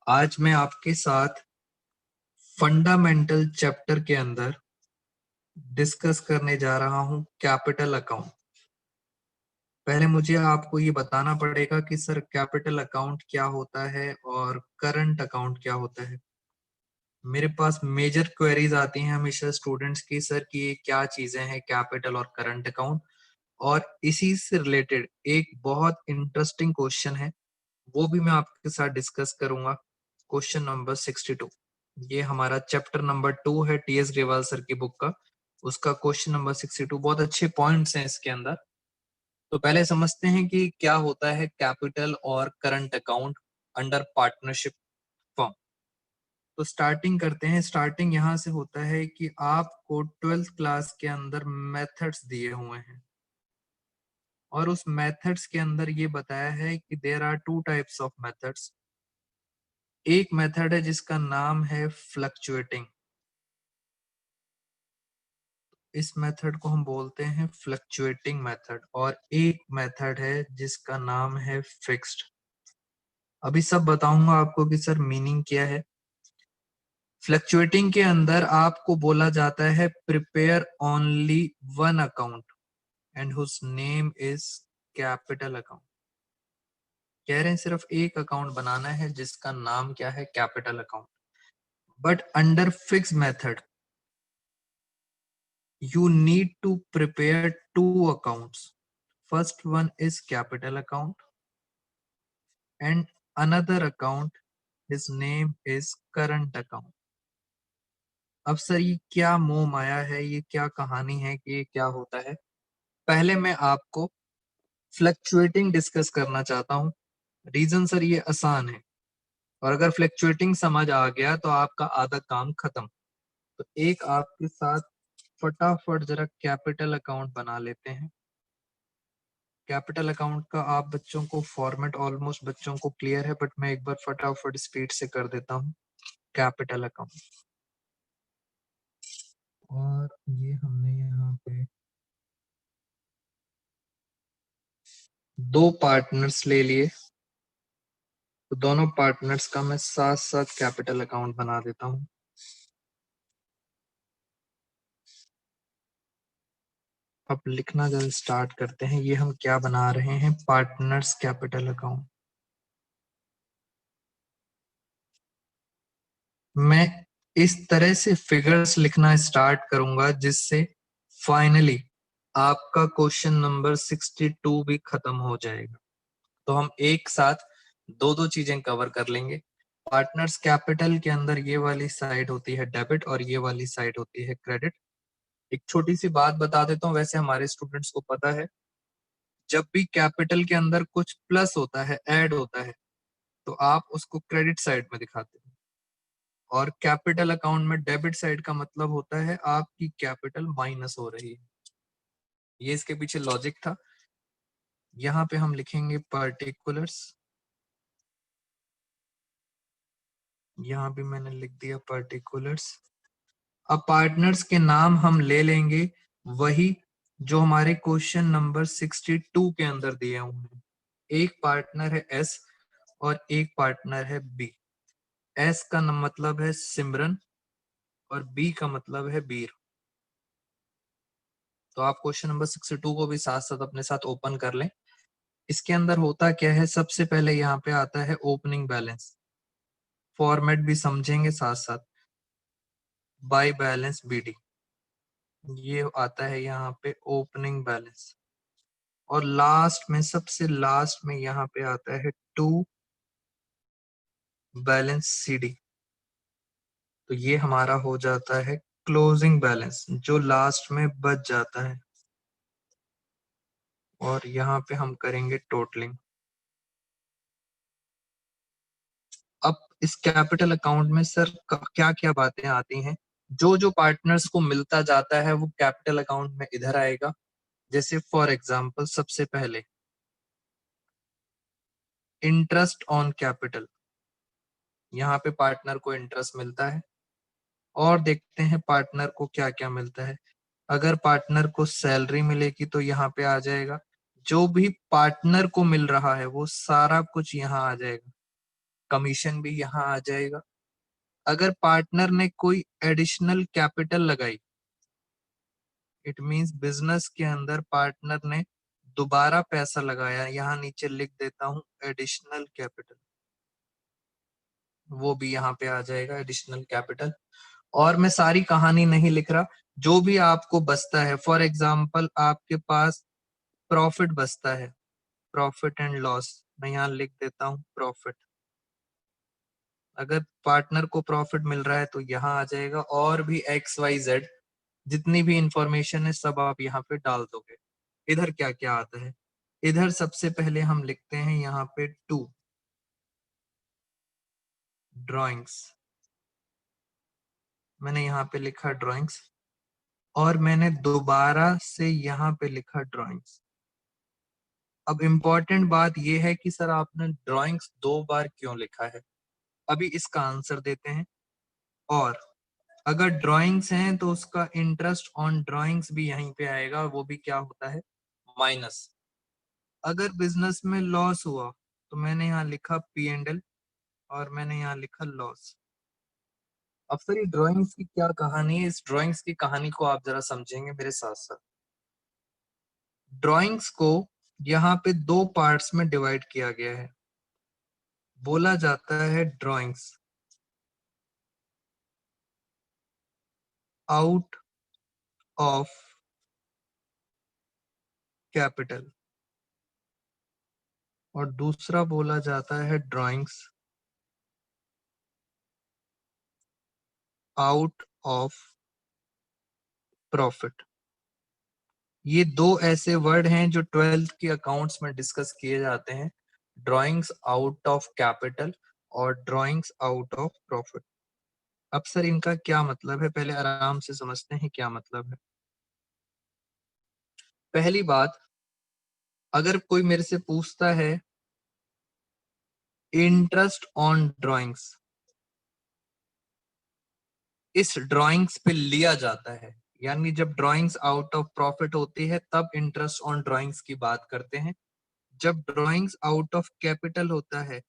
आज मैं आपके साथ फंडामेंटल चैप्टर के अंदर डिस्कस करने जा रहा हूं कैपिटल अकाउंट। पहले मुझे आपको ये बताना पड़ेगा कि सर कैपिटल अकाउंट क्या होता है और करंट अकाउंट क्या होता है। मेरे पास मेजर क्वेरीज आती हैं हमेशा स्टूडेंट्स की, सर कि ये क्या चीजें हैं कैपिटल और करंट अकाउंट। और इसी से रिलेटेड एक बहुत इंटरेस्टिंग क्वेश्चन है, वो भी मैं आपके साथ डिस्कस करूंगा। क्वेश्चन नंबर 62, ये हमारा चैप्टर नंबर 2 है टीएस ग्रेवाल सर की बुक का, उसका क्वेश्चन नंबर 62। बहुत अच्छे पॉइंट्स हैं इसके अंदर। तो पहले समझते हैं कि क्या होता है कैपिटल और current account under partnership firm. तो स्टार्टिंग करते हैं। स्टार्टिंग यहाँ से होता है कि आपको 12th क्लास के अंदर मेथड्स दिए हुए हैं और उस मेथड्स के अंदर ये बताया है कि there are two types of methods. एक मेथड है जिसका नाम है फ्लक्चुएटिंग, इस मेथड को हम बोलते हैं फ्लक्चुएटिंग मेथड। और एक मेथड है जिसका नाम है फिक्स्ड। अभी सब बताऊंगा आपको कि सर मीनिंग क्या है। फ्लक्चुएटिंग के अंदर आपको बोला जाता है prepare only one account and whose name is capital account. कह रहे हैं सिर्फ एक अकाउंट बनाना है जिसका नाम क्या है, capital account. But under fix method you need to prepare two accounts. First one is capital account and another account, his name is current account. अब सर ये क्या मोह माया है, ये क्या कहानी है कि ये क्या होता है। पहले मैं आपको फ्लक्चुएटिंग डिस्कस करना चाहता हूँ। रीजन सर ये आसान है और अगर फ्लक्चुएटिंग समझ आ गया तो आपका आधा काम खत्म। तो एक आपके साथ फटाफट जरा कैपिटल अकाउंट बना लेते हैं। कैपिटल अकाउंट का आप बच्चों को फॉर्मेट ऑलमोस्ट बच्चों को क्लियर है, बट मैं एक बार फटाफट स्पीड से कर देता हूँ। कैपिटल अकाउंट, और ये हमने यहाँ पे दो पार्टनर्स ले लिए, तो दोनों पार्टनर्स का मैं साथ साथ कैपिटल अकाउंट बना देता हूँ। अब लिखना जब स्टार्ट करते हैं, ये हम क्या बना रहे हैं, पार्टनर्स कैपिटल अकाउंट। मैं इस तरह से फिगर्स लिखना स्टार्ट करूंगा जिससे फाइनली आपका क्वेश्चन नंबर 62 भी खत्म हो जाएगा। तो हम एक साथ दो दो चीजें कवर कर लेंगे। पार्टनर्स कैपिटल के अंदर ये वाली साइड होती है डेबिट और ये वाली साइड होती है क्रेडिट। एक छोटी सी बात बता देता हूँ, वैसे हमारे स्टूडेंट्स को पता है, जब भी कैपिटल के अंदर कुछ प्लस होता है, ऐड होता है, तो आप उसको क्रेडिट साइड में दिखाते हैं। और कैपिटल अकाउंट में डेबिट साइड का मतलब होता है आपकी कैपिटल माइनस हो रही है। ये इसके पीछे लॉजिक था। यहाँ पे हम लिखेंगे पार्टिकुलर्स, यहाँ भी मैंने लिख दिया पार्टिकुलर्स। अब पार्टनर्स के नाम हम ले लेंगे वही जो हमारे क्वेश्चन नंबर 62 के अंदर दिए हुए हैं। एक पार्टनर है एस और एक पार्टनर है बी। एस का मतलब है सिमरन और बी का मतलब है बीर। तो आप क्वेश्चन नंबर 62 को भी साथ साथ अपने साथ ओपन कर लें। इसके अंदर होता क्या है, सबसे पहले यहाँ पे आता है ओपनिंग बैलेंस, फॉर्मेट भी समझेंगे साथ साथ, बाय बैलेंस बीडी, ये आता है यहाँ पे ओपनिंग बैलेंस। और लास्ट में, सबसे लास्ट में यहाँ पे आता है टू बैलेंस सीडी। तो ये हमारा हो जाता है क्लोजिंग बैलेंस जो लास्ट में बच जाता है। और यहाँ पे हम करेंगे टोटलिंग। अब इस कैपिटल अकाउंट में सर क्या क्या बातें आती हैं, जो जो पार्टनर्स को मिलता जाता है वो कैपिटल अकाउंट में इधर आएगा। जैसे फॉर एग्जांपल सबसे पहले इंटरेस्ट ऑन कैपिटल, यहाँ पे पार्टनर को इंटरेस्ट मिलता है। और देखते हैं पार्टनर को क्या क्या मिलता है। अगर पार्टनर को सैलरी मिलेगी तो यहाँ पे आ जाएगा। जो भी पार्टनर को मिल रहा है वो सारा कुछ यहाँ आ जाएगा। कमीशन भी यहाँ आ जाएगा। अगर पार्टनर ने कोई एडिशनल कैपिटल लगाई, इट मींस बिजनेस के अंदर पार्टनर ने दोबारा पैसा लगाया, यहाँ नीचे लिख देता हूँ एडिशनल कैपिटल, वो भी यहाँ पे आ जाएगा एडिशनल कैपिटल। और मैं सारी कहानी नहीं लिख रहा, जो भी आपको बचता है, फॉर एग्जाम्पल आपके पास प्रॉफिट बचता है, प्रॉफिट एंड लॉस, मैं यहाँ लिख देता हूँ प्रॉफिट। अगर पार्टनर को प्रॉफिट मिल रहा है तो यहाँ आ जाएगा, और भी एक्स वाई जेड जितनी भी इंफॉर्मेशन है सब आप यहाँ पे डाल दोगे। इधर क्या क्या आता है, इधर सबसे पहले हम लिखते हैं यहाँ पे 2 ड्राइंग्स, मैंने यहाँ पे लिखा ड्राइंग्स, और मैंने दोबारा से यहाँ पे लिखा ड्राइंग्स। अब इम्पोर्टेंट बात यह है कि सर आपने ड्राइंग्स 2 बार क्यों लिखा है, अभी इसका आंसर देते हैं। और अगर ड्राइंग्स हैं तो उसका इंटरेस्ट ऑन ड्राइंग्स भी यहीं पे आएगा, वो भी क्या होता है, माइनस। अगर बिजनेस में लॉस हुआ तो मैंने यहाँ लिखा P&L, और मैंने यहाँ लिखा लॉस। अब सर ये ड्राइंग्स की क्या कहानी है, इस ड्राइंग्स की कहानी को आप जरा समझेंगे मेरे साथ साथ। ड्राइंग्स को यहाँ पे 2 पार्ट्स में डिवाइड किया गया है, बोला जाता है ड्राइंग्स आउट ऑफ कैपिटल, और दूसरा बोला जाता है ड्राइंग्स आउट ऑफ प्रॉफिट। ये 2 ऐसे वर्ड हैं जो 12th के अकाउंट्स में डिस्कस किए जाते हैं, ड्राइंग्स आउट ऑफ कैपिटल और ड्राइंग्स आउट ऑफ प्रॉफिट। अब सर इनका क्या मतलब है, पहले आराम से समझते हैं क्या मतलब है। पहली बात, अगर कोई मेरे से पूछता है इंटरेस्ट ऑन ड्राइंग्स, इस ड्राइंग्स पे लिया जाता है, यानी जब ड्राइंग्स आउट ऑफ प्रॉफिट होती है तब इंटरेस्ट ऑन ड्राइंग्स की बात करते हैं। जब ड्राइंग्स आउट ऑफ कैपिटल होता है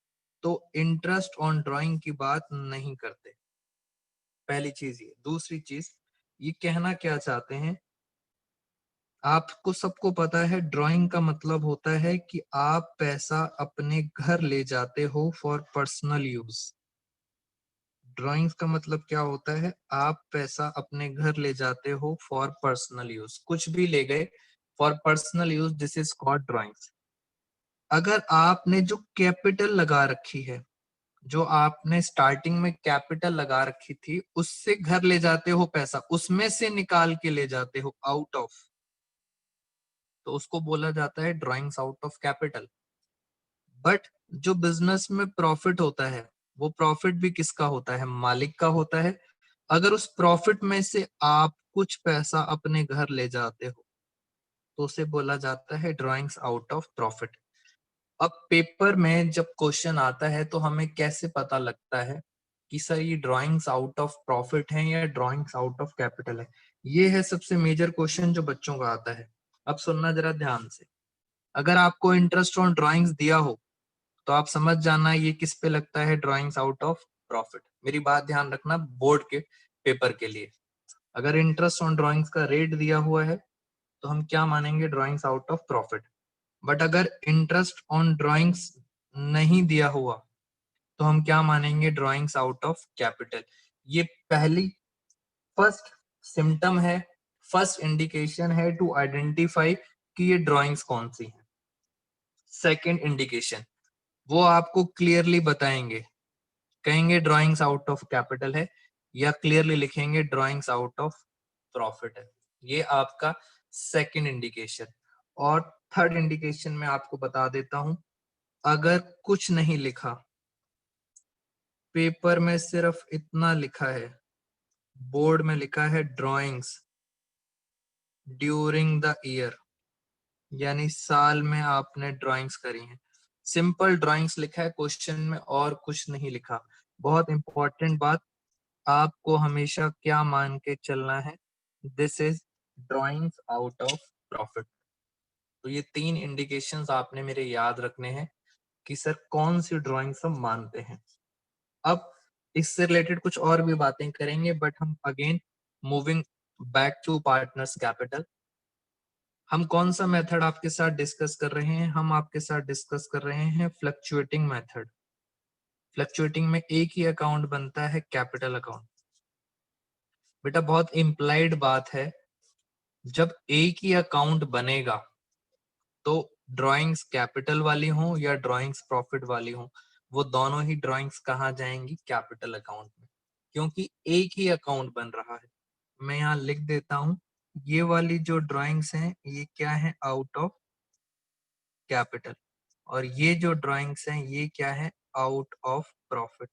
तो इंटरेस्ट ऑन ड्राइंग की बात नहीं करते। पहली चीज ये। दूसरी चीज, ये कहना क्या चाहते हैं, आपको सबको पता है ड्राइंग का मतलब होता है कि आप पैसा अपने घर ले जाते हो फॉर पर्सनल यूज। ड्राइंग्स का मतलब क्या होता है, आप पैसा अपने घर ले जाते हो फॉर पर्सनल यूज, कुछ भी ले गए for personal use, this is called drawings. अगर आपने जो कैपिटल लगा रखी है, जो आपने स्टार्टिंग में कैपिटल लगा रखी थी, उससे घर ले जाते हो पैसा, उसमें से निकाल के ले जाते हो आउट ऑफ, तो उसको बोला जाता है drawings out of capital. But जो बिजनेस में प्रॉफिट होता है, वो प्रॉफिट भी किसका होता है, मालिक का होता है। अगर उस प्रॉफिट में से आप कुछ पैसा अपने घर ले जाते हो तो उसे बोला जाता है ड्राइंग्स आउट ऑफ प्रॉफिट। अब पेपर में जब क्वेश्चन आता है तो हमें कैसे पता लगता है कि सर ये ड्राइंग्स आउट ऑफ प्रॉफिट है या ड्राइंग्स आउट ऑफ कैपिटल है, ये है सबसे मेजर क्वेश्चन जो बच्चों का आता है। अब सुनना जरा ध्यान से, अगर आपको इंटरेस्ट ऑन ड्राइंग्स दिया हो तो आप समझ जाना ये किस पे लगता है, ड्राइंग्स आउट ऑफ प्रॉफिट। मेरी बात ध्यान रखना बोर्ड के पेपर के लिए, अगर इंटरेस्ट ऑन ड्राइंग्स का रेट दिया हुआ है तो हम क्या मानेंगे, drawings out of profit. But अगर इंटरेस्ट ऑन ड्राइंग्स नहीं दिया हुआ तो हम क्या मानेंगे, ड्राइंग्स आउट ऑफ कैपिटल। ये पहली फर्स्ट सिम्टम है, फर्स्ट इंडिकेशन है टू आइडेंटिफाई कि ये ड्राइंग्स कौन सी है। सेकंड इंडिकेशन, वो आपको क्लियरली बताएंगे, कहेंगे ड्राइंग्स आउट ऑफ कैपिटल है, या क्लियरली लिखेंगे ड्राइंग्स आउट ऑफ प्रॉफिट है। ये आपका सेकंड इंडिकेशन। और थर्ड इंडिकेशन में आपको बता देता हूं, अगर कुछ नहीं लिखा, पेपर में सिर्फ इतना लिखा है, बोर्ड में लिखा है ड्राइंग्स ड्यूरिंग द ईयर, यानी साल में आपने ड्राइंग्स करी हैं, सिंपल ड्राइंग्स लिखा है क्वेश्चन में और कुछ नहीं लिखा। बहुत इंपॉर्टेंट बात, आपको हमेशा क्या मान के चलना है, this is drawings out of profit. तो ये 3 इंडिकेशंस आपने मेरे याद रखने हैं कि सर कौन सी ड्राइंग्स हम मानते हैं। अब इससे रिलेटेड कुछ और भी बातें करेंगे, बट हम again moving back to partners capital. हम कौन सा मेथड आपके साथ डिस्कस कर रहे हैं? हम आपके साथ डिस्कस कर रहे हैं फ्लक्चुएटिंग मेथड। फ्लक्चुएटिंग में एक ही अकाउंट बनता है, कैपिटल अकाउंट। बेटा बहुत इम्प्लाइड बात है, जब एक ही अकाउंट बनेगा तो ड्राइंग्स कैपिटल वाली हो या ड्राइंग्स प्रॉफिट वाली हो, वो दोनों ही ड्राइंग्स कहाँ जाएंगी? कैपिटल अकाउंट में, क्योंकि एक ही अकाउंट बन रहा है। मैं यहाँ लिख देता हूं, ये वाली जो ड्राइंग्स हैं ये क्या है? Out of capital. और ये जो ड्राइंग्स हैं ये क्या है? Out of profit.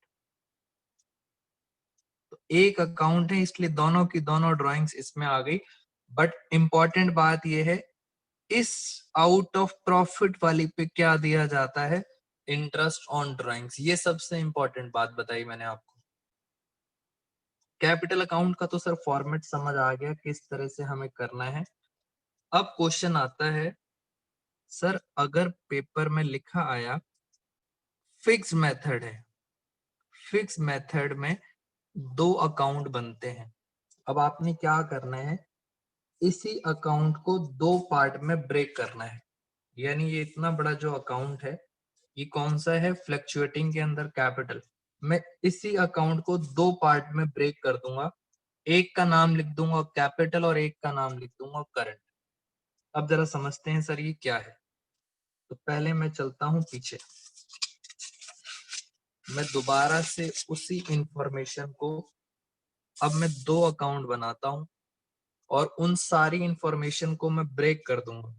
तो एक अकाउंट है इसलिए दोनों की दोनों ड्राइंग्स इसमें आ गई। बट इंपॉर्टेंट बात ये है, इस आउट ऑफ प्रॉफिट वाली पे क्या दिया जाता है? Interest on drawings. ये सबसे इंपॉर्टेंट बात बताई मैंने आपको। कैपिटल अकाउंट का तो सर फॉर्मेट समझ आ गया किस तरह से हमें करना है। अब क्वेश्चन आता है, सर अगर पेपर में लिखा आया फिक्स मेथड है, फिक्स मेथड में दो अकाउंट बनते हैं, अब आपने क्या करना है? इसी अकाउंट को दो पार्ट में ब्रेक करना है। यानी ये इतना बड़ा जो अकाउंट है ये कौन सा है? फ्लक्चुएटिंग के अंदर कैपिटल। मैं इसी अकाउंट को दो पार्ट में ब्रेक कर दूंगा, एक का नाम लिख दूंगा कैपिटल और एक का नाम लिख दूंगा करंट। अब जरा समझते हैं सर ये क्या है। तो पहले मैं चलता हूं पीछे, मैं दोबारा से उसी इंफॉर्मेशन को, अब मैं दो अकाउंट बनाता हूं और उन सारी इंफॉर्मेशन को मैं ब्रेक कर दूंगा।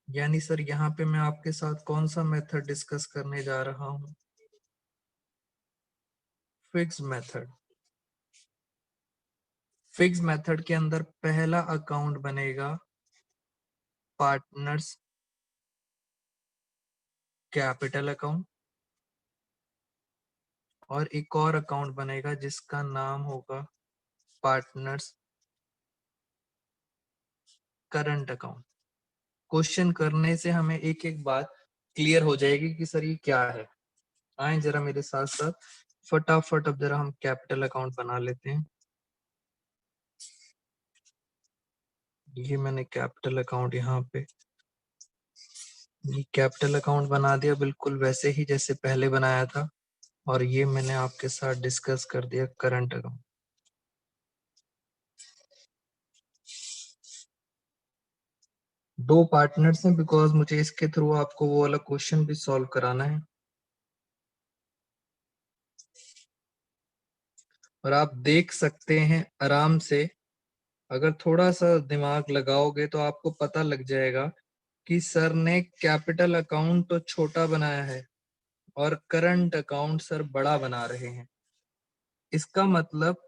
यानी सर यहाँ पे मैं आपके साथ कौन सा मेथड डिस्कस करने जा रहा हूँ? Fix method. फिक्स मेथड के अंदर पहला अकाउंट बनेगा पार्टनर्स कैपिटल अकाउंट और एक और अकाउंट बनेगा जिसका नाम होगा पार्टनर्स करंट अकाउंट। क्वेश्चन करने से हमें एक एक बात क्लियर हो जाएगी कि सर ये क्या है। आए जरा मेरे साथ साथ फटाफट, अब जरा हम कैपिटल अकाउंट बना लेते हैं। ये मैंने कैपिटल अकाउंट यहाँ पे, ये कैपिटल अकाउंट बना दिया बिल्कुल वैसे ही जैसे पहले बनाया था। और ये मैंने आपके साथ डिस्कस कर दिया करंट अकाउंट। दो पार्टनर्स हैं बिकॉज मुझे इसके थ्रू आपको वो वाला क्वेश्चन भी सॉल्व कराना है। और आप देख सकते हैं आराम से, अगर थोड़ा सा दिमाग लगाओगे तो आपको पता लग जाएगा कि सर ने कैपिटल अकाउंट तो छोटा बनाया है और करंट अकाउंट सर बड़ा बना रहे हैं। इसका मतलब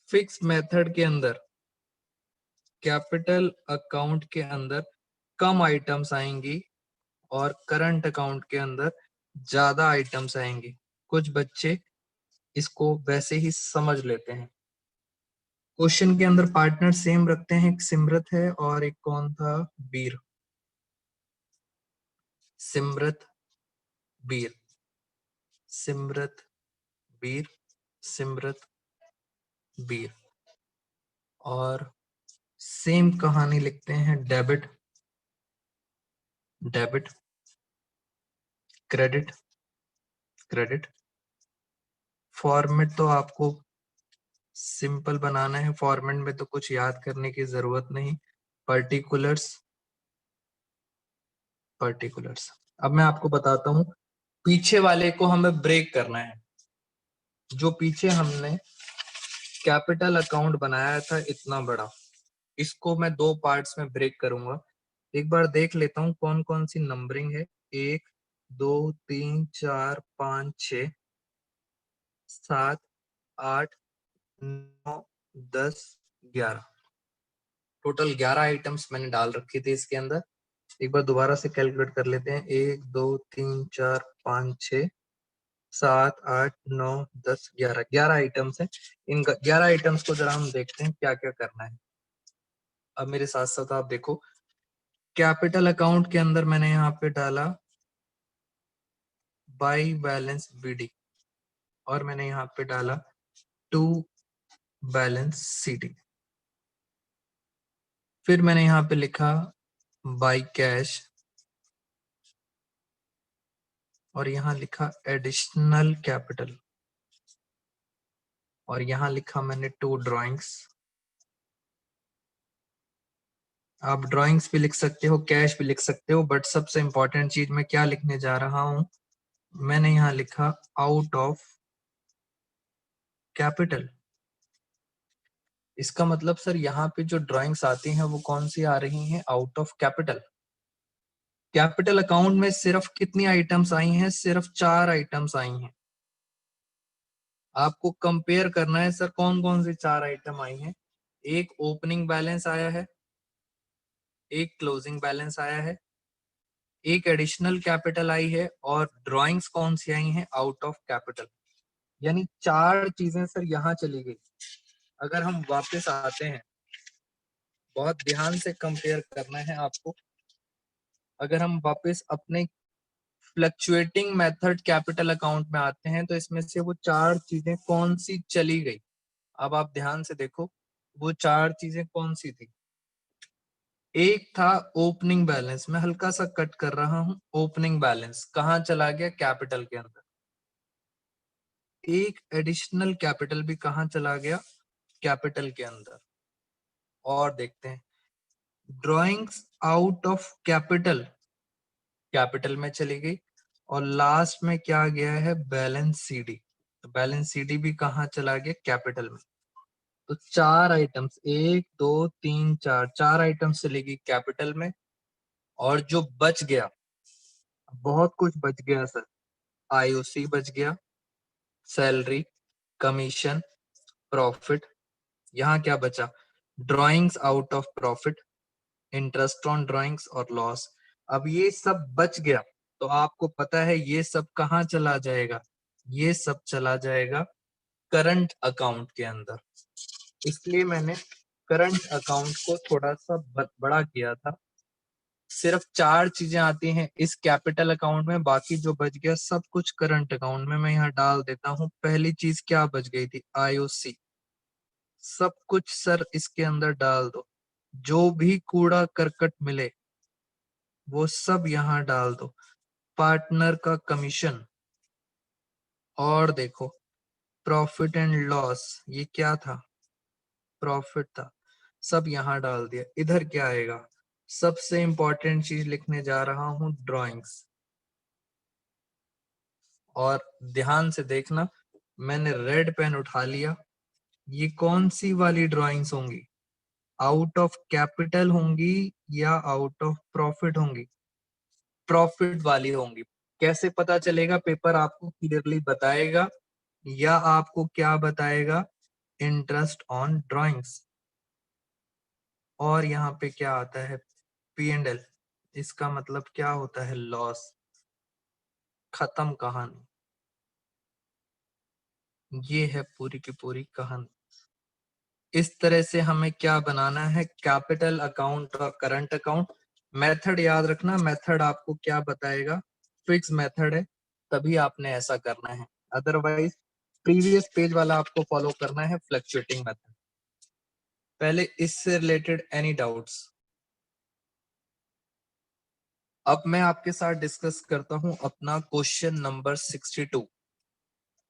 फिक्स मेथड के अंदर कैपिटल अकाउंट के अंदर कम आइटम्स आएंगी और करंट अकाउंट के अंदर ज्यादा आइटम्स आएंगी। कुछ बच्चे इसको वैसे ही समझ लेते हैं। क्वेश्चन के अंदर पार्टनर सेम रखते हैं, एक सिमरत है और एक कौन था? बीर। सिमरत बीर, सिमरत बीर, सिमरत बीर। और सेम कहानी लिखते हैं debit, debit, credit, credit. Format तो आपको सिंपल बनाना है, फॉर्मेट में तो कुछ याद करने की जरूरत नहीं। Particulars, particulars. अब मैं आपको बताता हूं, पीछे वाले को हमें ब्रेक करना है। जो पीछे हमने कैपिटल अकाउंट बनाया था इतना बड़ा, इसको मैं दो पार्ट्स में ब्रेक करूंगा। एक बार देख लेता हूँ कौन कौन सी नंबरिंग है। 1 2 3 4 5 6 7 8 9 10 11, टोटल 11 आइटम्स मैंने डाल रखे थे इसके अंदर। एक बार दोबारा से कैलकुलेट कर लेते हैं। 1 2 3 4 5 6 7 8 9 10 11, 11 आइटम्स है। इन 11 आइटम्स को जरा हम देखते हैं क्या क्या करना है। अब मेरे साथ साथ आप देखो, कैपिटल अकाउंट के अंदर मैंने यहाँ पे डाला बाई बैलेंस BD और मैंने यहाँ पे डाला टू बैलेंस CD। फिर मैंने यहाँ पे लिखा बाई कैश और यहाँ लिखा एडिशनल कैपिटल और यहाँ लिखा मैंने टू ड्राइंग्स। आप ड्राइंग्स भी लिख सकते हो, कैश भी लिख सकते हो, बट सबसे इंपॉर्टेंट चीज मैं क्या लिखने जा रहा हूं, मैंने यहाँ लिखा आउट ऑफ कैपिटल। इसका मतलब सर यहाँ पे जो ड्राइंग्स आती हैं वो कौन सी आ रही हैं, out of capital. Capital account में सिर्फ कितनी आइटम्स आई हैं, सिर्फ 4 आइटम्स आई हैं। आपको कंपेयर करना है सर कौन कौन सी 4 आइटम आई हैं। एक ओपनिंग बैलेंस आया है, एक क्लोजिंग बैलेंस आया है, एक एडिशनल कैपिटल आई है और ड्राइंग्स कौन सी आई हैं, आउट ऑफ कैपिटल। यानी 4 चीजें सर यहाँ चली गई। अगर हम वापस आते हैं, बहुत ध्यान से कंपेयर करना है आपको। अगर हम वापस अपने फ्लक्चुएटिंग मेथड कैपिटल अकाउंट में आते हैं तो इसमें से वो 4 चीजें कौन सी चली गई, अब आप ध्यान से देखो वो 4 चीजें कौन सी थी। एक था ओपनिंग बैलेंस, मैं हल्का सा कट कर रहा हूं, ओपनिंग बैलेंस कहाँ चला गया, कैपिटल के अंदर। एक एडिशनल कैपिटल भी कहाँ चला गया, कैपिटल के अंदर। और देखते हैं drawings out of capital, capital में चली गई। और लास्ट में क्या गया है, बैलेंस CD। तो बैलेंस CD भी कहाँ चला गया, कैपिटल में। तो 4 आइटम्स, 1 2 3 4, 4 आइटम्स चली गई कैपिटल में। और जो बच गया, बहुत कुछ बच गया सर। IOC बच गया, सैलरी, कमीशन, प्रॉफिट। यहाँ क्या बचा, drawings out of profit, interest on drawings और लॉस। अब ये सब बच गया तो आपको पता है ये सब कहाँ चला जाएगा, ये सब चला जाएगा करंट अकाउंट के अंदर। इसलिए मैंने करंट अकाउंट को थोड़ा सा बड़ा किया था। सिर्फ 4 चीजें आती हैं इस कैपिटल अकाउंट में, बाकी जो बच गया सब कुछ करंट अकाउंट में। मैं यहाँ डाल देता हूँ, पहली चीज क्या बच गई थी, IOC। सब कुछ सर इसके अंदर डाल दो, जो भी कूड़ा करकट मिले वो सब यहाँ डाल दो। पार्टनर का कमीशन, और देखो प्रॉफिट एंड लॉस, ये क्या था, प्रॉफिट था, सब यहाँ डाल दिया। इधर क्या आएगा, सबसे इंपॉर्टेंट चीज लिखने जा रहा हूं, ड्राइंग्स। और ध्यान से देखना, मैंने रेड पेन उठा लिया। ये कौन सी वाली ड्राइंग्स होंगी, आउट ऑफ कैपिटल होंगी या आउट ऑफ प्रॉफिट होंगी, प्रॉफिट वाली होंगी। कैसे पता चलेगा, पेपर आपको क्लियरली बताएगा, या आपको क्या बताएगा, इंटरेस्ट ऑन ड्राइंग्स। और यहाँ पे क्या आता है, P&L। इसका मतलब क्या होता है, लॉस। खत्म कहानी, ये है पूरी की पूरी कहानी। इस तरह से हमें क्या बनाना है, कैपिटल अकाउंट और करंट अकाउंट। मेथड याद रखना, मेथड आपको क्या बताएगा, फिक्स मेथड है, तभी आपने ऐसा करना है। अदरवाइज प्रीवियस पेज वाला आपको फॉलो करना है, फ्लक्चुएटिंग मेथड। पहले इससे रिलेटेड एनी डाउट्स। अब मैं आपके साथ डिस्कस करता हूं अपना क्वेश्चन नंबर 62।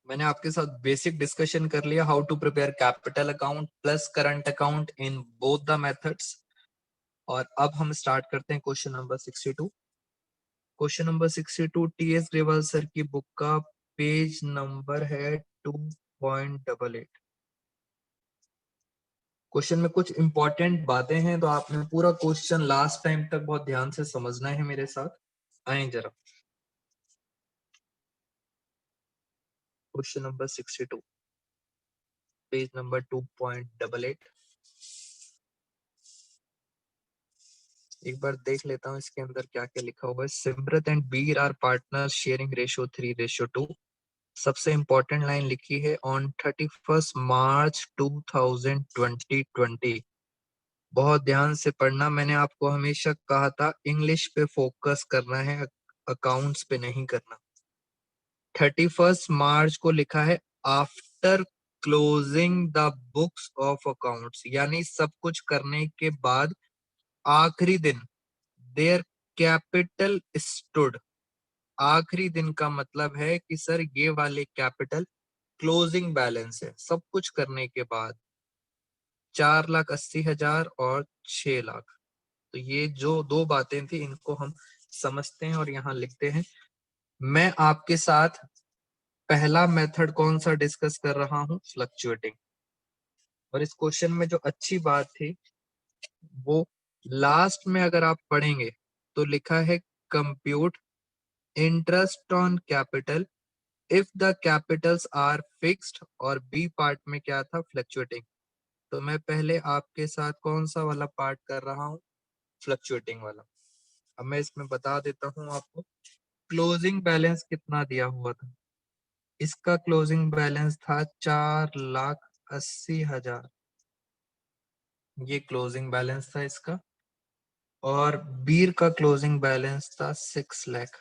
मैंने आपके साथ बेसिक डिस्कशन कर लिया, how to prepare capital account plus current account in both the methods. और अब हम स्टार्ट करते हैं question number 62। Question number 62 TS Grewal sir की बुक का पेज नंबर है 2.88। क्वेश्चन में कुछ इंपॉर्टेंट बातें हैं, तो आपने पूरा क्वेश्चन लास्ट टाइम तक बहुत ध्यान से समझना है मेरे साथ। आए जरा, क्वेश्चन नंबर 62 पेज नंबर 2.88। एक बार देख लेता हूँ इसके अंदर क्या क्या लिखा हुआ है। Simrat and Bir are partner sharing ratio 3:2। सबसे इंपॉर्टेंट लाइन लिखी है, ऑन 31 मार्च 2020। बहुत ध्यान से पढ़ना, मैंने आपको हमेशा कहा था इंग्लिश पे फोकस करना है, अकाउंट्स पे नहीं करना। 31 मार्च को लिखा है after closing the books of accounts, यानी सब कुछ करने के बाद आखिरी दिन देयर कैपिटल स्टूड। आखिरी दिन का मतलब है कि सर ये वाले कैपिटल क्लोजिंग बैलेंस है सब कुछ करने के बाद 4,80,000 और 6 लाख। तो ये जो दो बातें थी इनको हम समझते हैं और यहाँ लिखते हैं। मैं आपके साथ पहला मेथड कौन सा डिस्कस कर रहा हूं, फ्लक्चुएटिंग। और इस क्वेश्चन में जो अच्छी बात थी वो लास्ट में अगर आप पढ़ेंगे तो लिखा है compute interest on capital if the capitals are fixed, और बी पार्ट में क्या था, फ्लक्चुएटिंग। तो मैं पहले आपके साथ कौन सा वाला पार्ट कर रहा हूँ, फ्लक्चुएटिंग वाला। अब मैं इसमें बता देता हूँ आपको क्लोजिंग बैलेंस कितना दिया हुआ था। इसका क्लोजिंग बैलेंस था 4,80,000, ये क्लोजिंग बैलेंस था इसका। और बीर का क्लोजिंग बैलेंस था 6 लाख।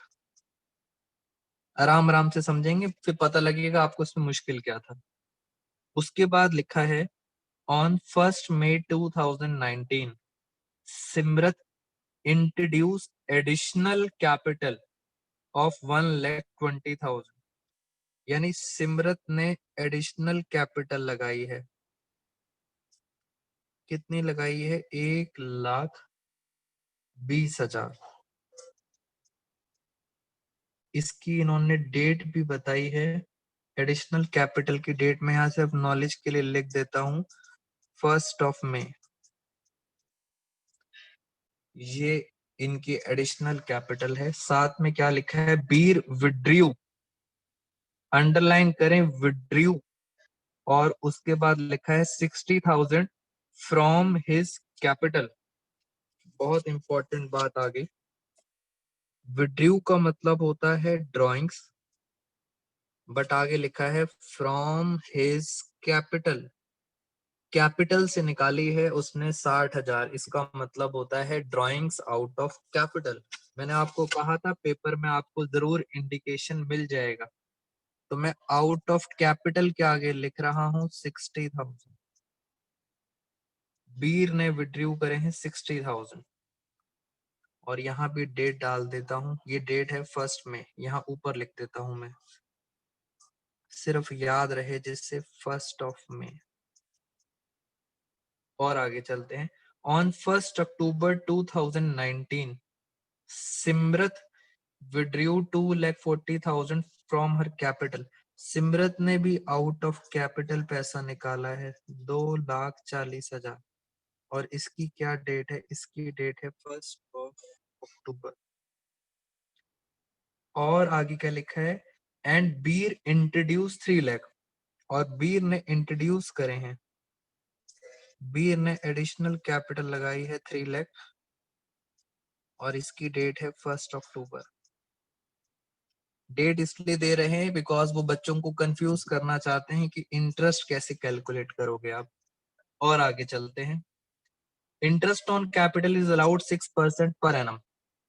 आराम आराम से समझेंगे फिर पता लगेगा आपको इसमें मुश्किल क्या था। उसके बाद लिखा है on 1 May 2019 Simrat introduce additional capital of 1,20,000, यानी सिमरत ने एडिशनल कैपिटल लगाई है। कितनी लगाई है, 1,20,000। इसकी इन्होंने डेट भी बताई है। एडिशनल कैपिटल की डेट में यहाँ से अब नॉलेज के लिए लिख देता हूँ 1 मई। ये इनकी एडिशनल कैपिटल है। साथ में क्या लिखा है, बीर विड्रीव, अंडरलाइन करें विड्रीव, और उसके बाद लिखा है 60,000 फ्रॉम हिज कैपिटल। बहुत इंपॉर्टेंट बात आ गई। विड्रीव का मतलब होता है ड्रॉइंग्स, बट आगे लिखा है फ्रॉम हिज कैपिटल। कैपिटल से निकाली है उसने 60,000, इसका मतलब होता है ड्रॉइंग्स आउट ऑफ कैपिटल। मैंने आपको कहा था पेपर में आपको जरूर इंडिकेशन मिल जाएगा। तो मैं आउट ऑफ कैपिटल के आगे लिख रहा हूं 60,000। बीर ने विड्रीव करे हैं 60,000। और यहाँ भी डेट डाल देता हूँ, ये डेट है 1 मई, यहाँ ऊपर लिख देता हूँ मैं, सिर्फ याद रहे जिससे 1 मई। और आगे चलते हैं। On 1 October 2019 Simrat विड्रीव 2,40,000 from her capital. Simrat ने भी आउट ऑफ कैपिटल पैसा निकाला है 2,40,000। और इसकी क्या डेट है, इसकी डेट है 1 अक्टूबर। और आगे क्या लिखा है, एंड बीर इंट्रोड्यूस 3 लाख। और बीर ने इंट्रोड्यूस करे हैं, बीर ने एडिशनल कैपिटल लगाई है 3 लाख, और इसकी डेट है 1 अक्टूबर। डेट इसलिए दे रहे हैं बिकॉज वो बच्चों को कंफ्यूज करना चाहते हैं कि इंटरेस्ट कैसे कैलकुलेट करोगे आप। और आगे चलते हैं। Interest on capital is allowed 6% per annum.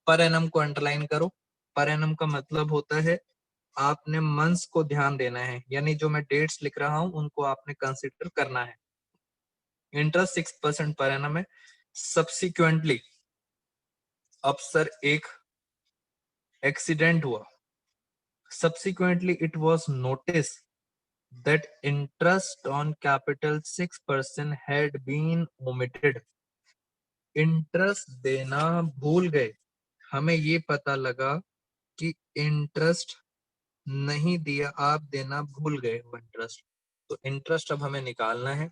Per annum को अंडरलाइन करो। पर एनम का मतलब होता है आपने मंथ्स को ध्यान देना है, यानी जो मैं डेट्स लिख रहा हूं उनको आपने कंसिडर करना है। इंटरेस्ट 6% पर एनम है। सब्सिक्वेंटली अब सर एक एक्सीडेंट हुआ, subsequently it was noticed that interest on capital 6% had been omitted। Interest देना भूल गए, हमें ये पता लगा कि इंटरेस्ट नहीं दिया, आप देना भूल गए हो इंटरेस्ट। तो इंटरेस्ट अब हमें निकालना है।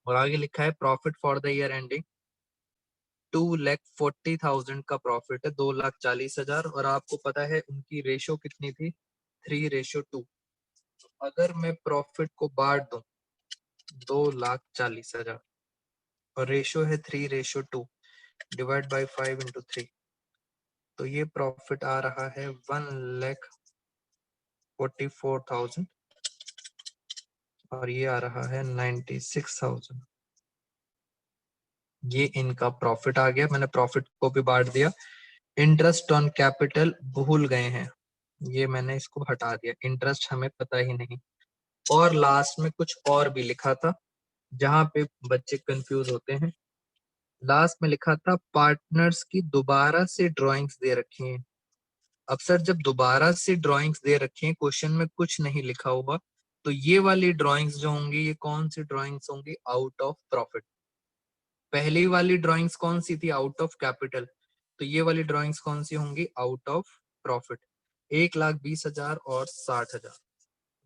और आगे लिखा है profit for the year ending 2,40,000 का प्रॉफिट है, 2,40,000। और आपको पता है उनकी रेशो कितनी थी, 3:2। अगर मैं प्रॉफिट को बांट दूं 2,40,000 और रेशो है 3:2, डिवाइड बाई 5 × 3, तो ये प्रॉफिट आ रहा है 1,44,000 और ये आ रहा है 96,000। ये इनका प्रॉफिट आ गया। मैंने प्रॉफिट को भी बांट दिया। इंटरेस्ट ऑन कैपिटल भूल गए हैं, ये मैंने इसको हटा दिया, इंटरेस्ट हमें पता ही नहीं। और लास्ट में कुछ और भी लिखा था जहां पे बच्चे कंफ्यूज होते हैं। लास्ट में लिखा था पार्टनर्स की दोबारा से ड्राइंग्स दे रखी हैं। अब सर जब दोबारा से ड्राइंग्स दे रखी हैं, क्वेश्चन में कुछ नहीं लिखा हुआ, तो ये वाली ड्राइंग्स जो होंगी ये कौन सी ड्राइंग्स होंगी? Out of profit. पहली वाली ड्राइंग्स कौन सी थी? Out of capital. तो ये वाली ड्राइंग्स कौन सी होंगी? Out of profit. 1,20,000 और 60,000।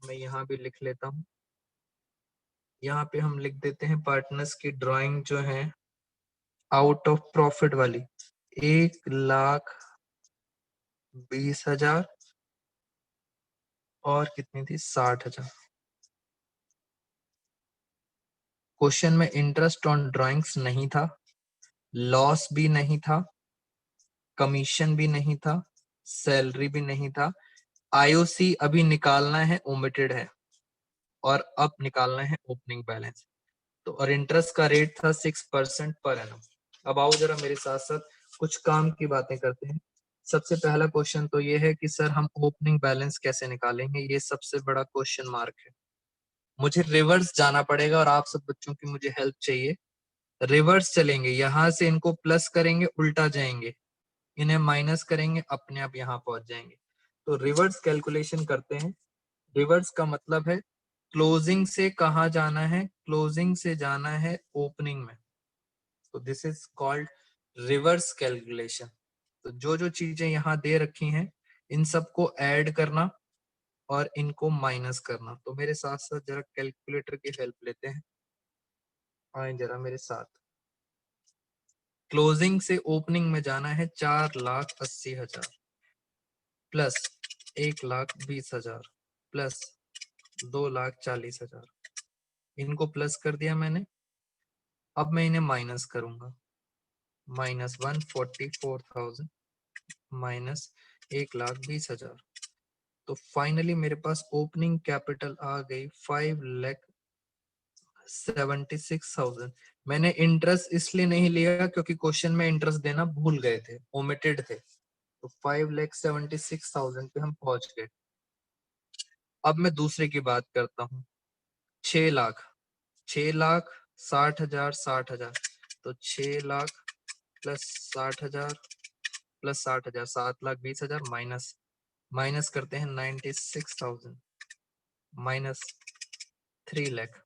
मैं यहाँ भी लिख लेता हूँ। यहाँ पे हम लिख देते हैं पार्टनर्स की ड्राइंग जो है आउट ऑफ प्रॉफिट वाली 1,20,000 और कितनी थी? 60,000। क्वेश्चन में इंटरेस्ट ऑन ड्राइंग्स नहीं था, लॉस भी नहीं था, कमीशन भी नहीं था, सैलरी भी नहीं था। आईओसी अभी निकालना है, ओमिटेड है, और अब निकालना है ओपनिंग बैलेंस। तो और इंटरेस्ट का रेट था 6% पर एनम। अब आओ जरा मेरे साथ साथ कुछ काम की बातें करते हैं। सबसे पहला क्वेश्चन तो ये है कि सर हम ओपनिंग बैलेंस कैसे निकालेंगे? ये सबसे बड़ा क्वेश्चन मार्क है। मुझे रिवर्स जाना पड़ेगा और आप सब बच्चों की मुझे हेल्प चाहिए। रिवर्स चलेंगे, यहां से इनको प्लस करेंगे, उल्टा जाएंगे, इन्हें माइनस करेंगे, अपने आप यहाँ पहुंच जाएंगे। तो रिवर्स कैलकुलेशन करते हैं। रिवर्स का मतलब है क्लोजिंग से कहाँ जाना है? क्लोजिंग से जाना है ओपनिंग में। तो this is called reverse calculation. तो जो जो चीजें यहाँ दे रखी हैं इन सबको ऐड करना और इनको माइनस करना। तो मेरे साथ साथ जरा कैलकुलेटर की हेल्प लेते हैं, आए जरा मेरे साथ। क्लोजिंग से ओपनिंग में जाना है 4,80,000 प्लस 1,20,000 प्लस 2,40,000। इनको प्लस कर दिया मैंने। अब मैं इन्हें माइनस करूंगा, -144,000 माइनस 1,20,000। तो फाइनली मेरे पास ओपनिंग कैपिटल आ गई 5,76,000। मैंने इंटरेस्ट इसलिए नहीं लिया क्योंकि क्वेश्चन में इंटरेस्ट देना भूल गए थे, ओमिटेड थे। तो 5,76,000 पे हम पहुंच गए। अब मैं दूसरे की बात करता हूँ। 6 लाख, 6,60,000, 60,000। तो 6 lakh plus 60,000 plus 60,000, 7,20,000 minus minus करते हैं 96,000 माइनस 3 लाख।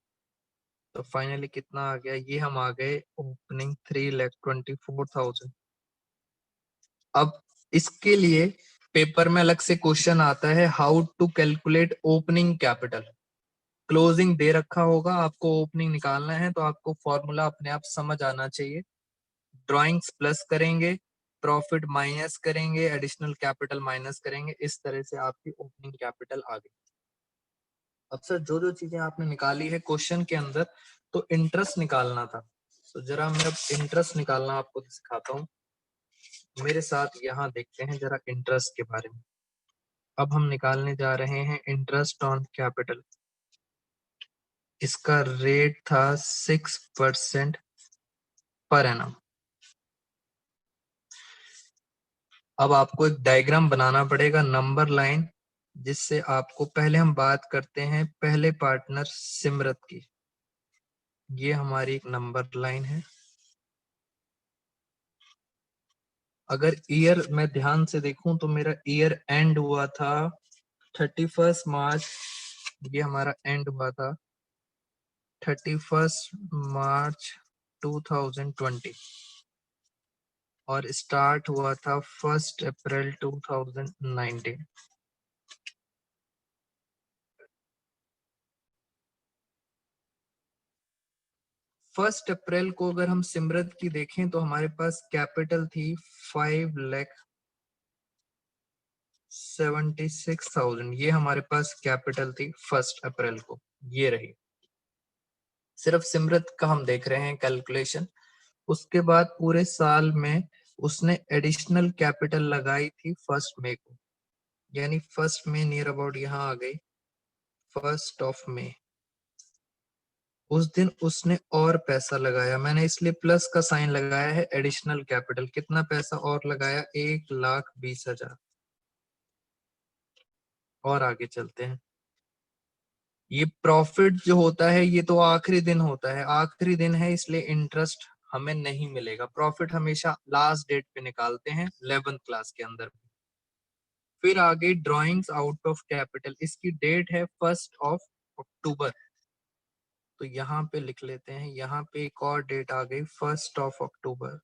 तो फाइनली कितना आ गया? ये हम आ गए ओपनिंग 3,24,000। अब इसके लिए पेपर में अलग से क्वेश्चन आता है, how to calculate opening capital. Closing दे रखा होगा, आपको ओपनिंग निकालना है, तो आपको फॉर्मूला अपने आप समझ आना चाहिए। ड्राइंग्स प्लस करेंगे, प्रॉफिट माइनस करेंगे, एडिशनल कैपिटल माइनस करेंगे, इस तरह से आपकी ओपनिंग कैपिटल आ गई। अब सर जो जो चीजें आपने निकाली है क्वेश्चन के अंदर, तो इंटरेस्ट निकालना था। तो जरा मैं अब इंटरेस्ट निकालना आपको सिखाता हूँ। मेरे साथ यहाँ देखते हैं जरा इंटरेस्ट के बारे में। अब हम निकालने जा रहे हैं इंटरेस्ट ऑन कैपिटल। इसका रेट था 6% पर एनम। अब आपको एक डायग्राम बनाना पड़ेगा, नंबर लाइन, जिससे आपको पहले हम बात करते हैं पहले पार्टनर सिमरत की। ये हमारी एक नंबर लाइन है। अगर ईयर मैं ध्यान से देखूं तो मेरा ईयर एंड हुआ था 31 मार्च। ये हमारा एंड हुआ था 31 मार्च 2020 और स्टार्ट हुआ था 1 अप्रैल 2019। 1 अप्रैल को अगर हम सिमरत की देखें तो हमारे पास कैपिटल थी 5,76,000। ये हमारे पास कैपिटल थी 1 अप्रैल को, ये रही। सिर्फ सिमरत का हम देख रहे हैं कैलकुलेशन। उसके बाद पूरे साल में उसने एडिशनल कैपिटल लगाई थी 1 मई को, यानी 1 मई नियर अबाउट यहाँ आ गई 1 मई। उस दिन उसने और पैसा लगाया, मैंने इसलिए प्लस का साइन लगाया है, एडिशनल कैपिटल। कितना पैसा और लगाया? 1,20,000। और आगे चलते हैं। ये प्रॉफिट जो होता है ये तो आखिरी दिन होता है, आखिरी दिन है इसलिए इंटरेस्ट हमें नहीं मिलेगा। प्रॉफिट हमेशा लास्ट डेट पे निकालते हैं 11th क्लास के अंदर। फिर आगे ड्राइंग्स आउट ऑफ कैपिटल, इसकी डेट है 1 अक्टूबर। तो यहाँ पे लिख लेते हैं, यहाँ पे एक और डेट आ गई 1 अक्टूबर।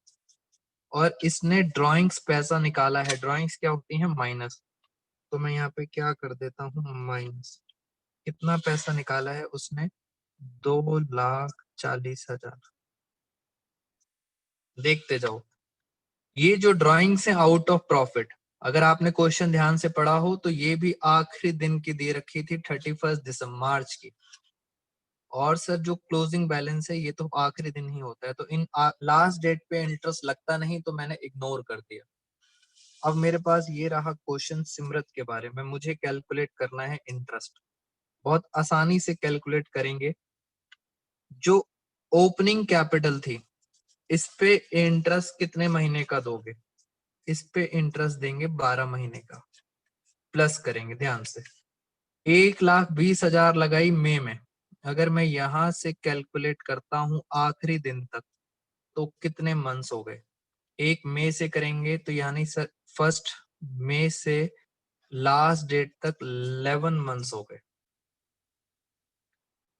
और इसने ड्राइंग्स पैसा निकाला है, ड्राइंग्स क्या होती है माइनस, तो मैं यहाँ पे क्या कर देता हूँ माइनस। कितना पैसा निकाला है उसने, 2,40,000। देखते जाओ, ये जो ड्राइंग्स है आउट ऑफ प्रॉफिट, अगर आपने क्वेश्चन ध्यान से पढ़ा हो तो ये भी आखिरी दिन की दे रखी थी 31 मार्च की। और सर जो क्लोजिंग बैलेंस है ये तो आखिरी दिन ही होता है, तो इन लास्ट डेट पे इंटरेस्ट लगता नहीं, तो मैंने इग्नोर कर दिया। अब मेरे पास ये रहा क्वेश्चन सिमरत के बारे में, मुझे कैलकुलेट करना है इंटरेस्ट। बहुत आसानी से कैलकुलेट करेंगे। जो ओपनिंग कैपिटल थी इस पे इंटरेस्ट कितने महीने का दोगे, इस पे इंटरेस्ट देंगे 12 महीने का, प्लस करेंगे ध्यान से। 1,20,000 लगाई मई में, अगर मैं यहां से कैलकुलेट करता हूं आखिरी दिन तक तो कितने मंथ्स हो गए। 1 मई से करेंगे तो यानी सर 1 मई से लास्ट डेट तक 11 मंथ्स हो गए।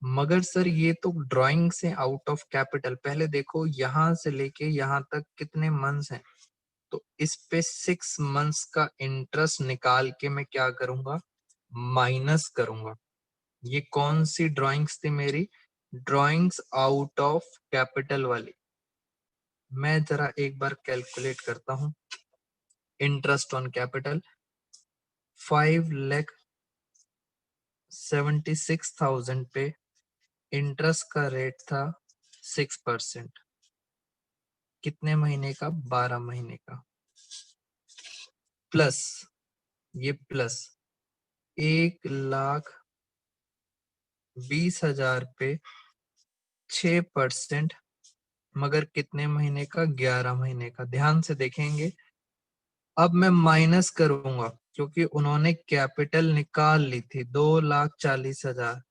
मगर सर ये तो ड्राइंग से आउट ऑफ कैपिटल, पहले देखो यहां से लेके यहां तक कितने मंथ्स हैं, तो इस पे 6 मंथ्स का इंटरेस्ट निकाल के मैं क्या करूंगा, माइनस करूंगा। ये कौन सी ड्राइंग्स थी मेरी, ड्राइंग्स आउट ऑफ कैपिटल वाली। मैं जरा एक बार कैलकुलेट करता हूं। इंटरेस्ट ऑन कैपिटल 5,76,000 पे इंटरेस्ट का रेट था 6%। कितने महीने का, 12 महीने का। प्लस ये प्लस 1,20,000 पे 6%, मगर कितने महीने का, 11 महीने का। ध्यान से देखेंगे, अब मैं माइनस करूंगा क्योंकि उन्होंने कैपिटल निकाल ली थी 2,40,000।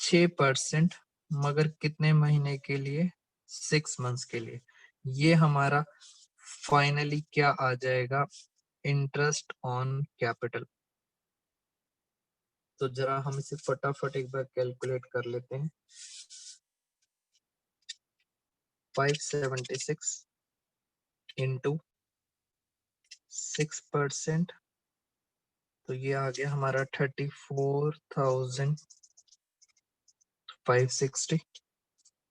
6% मगर कितने महीने के लिए, 6 मंथ्स के लिए। ये हमारा फाइनली क्या आ जाएगा, इंटरेस्ट ऑन कैपिटल। तो जरा हम इसे फटाफट एक बार कैलकुलेट कर लेते हैं। 576 इंटू 6%, तो ये आ गया हमारा 34,560।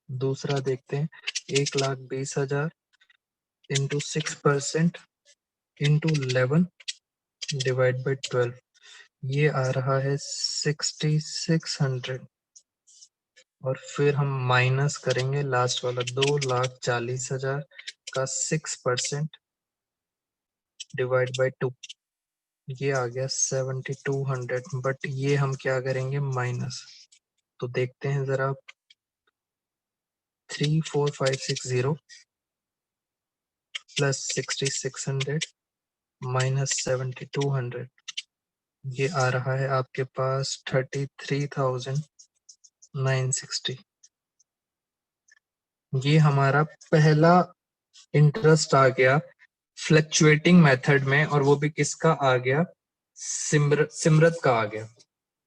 दूसरा देखते हैं, 1,20,000 इंटू 6% इंटू 11 डिवाइड बाई 12, ये आ रहा है 6,600। और फिर हम माइनस करेंगे लास्ट वाला 2,40,000 का 6% डिवाइड बाई 2, ये आ गया 7,200। बट ये हम क्या करेंगे माइनस, तो देखते हैं जरा। 34,560 प्लस 6,600 माइनस 7,200, ये आ रहा है आपके पास 33,960। ये हमारा पहला इंटरेस्ट आ गया फ्लक्चुएटिंग मेथड में, और वो भी किसका आ गया, सिमरत का आ गया।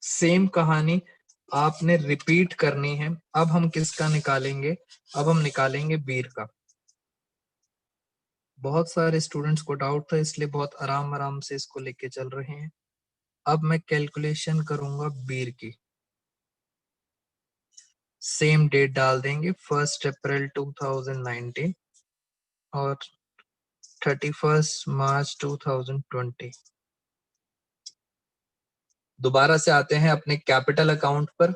सेम कहानी आपने रिपीट करनी है। अब हम किसका निकालेंगे, अब हम निकालेंगे बीर का। बहुत सारे स्टूडेंट्स को डाउट था इसलिए बहुत आराम आराम से इसको लेके चल रहे हैं। अब मैं कैलकुलेशन करूंगा बीर की। सेम डेट डाल देंगे 1 अप्रैल 2019 और 31 मार्च 2020। दोबारा से आते हैं अपने कैपिटल अकाउंट पर।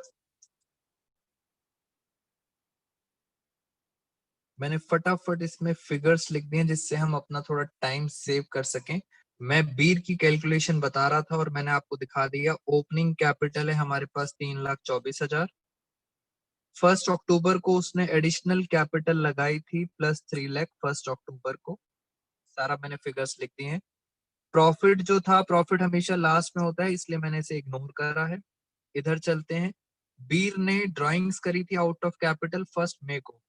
मैंने फटाफट इसमें फिगर्स लिख दिए जिससे हम अपना थोड़ा टाइम सेव कर सकें। मैं बीर की कैलकुलेशन बता रहा था और मैंने आपको दिखा दिया। ओपनिंग कैपिटल है हमारे पास 3,24,000। 1 अक्टूबर को उसने एडिशनल कैपिटल लगाई थी प्लस 3 लाख 1 अक्टूबर को। सारा मैंने फिगर्स लिख दिए हैं। प्रॉफिट जो था, प्रॉफिट हमेशा लास्ट में होता है, इसलिए मैंने इसे इग्नोर करा है। इधर चलते हैं। बीर ने ड्राइंग्स करी थी आउट ऑफ कैपिटल 1 मई को,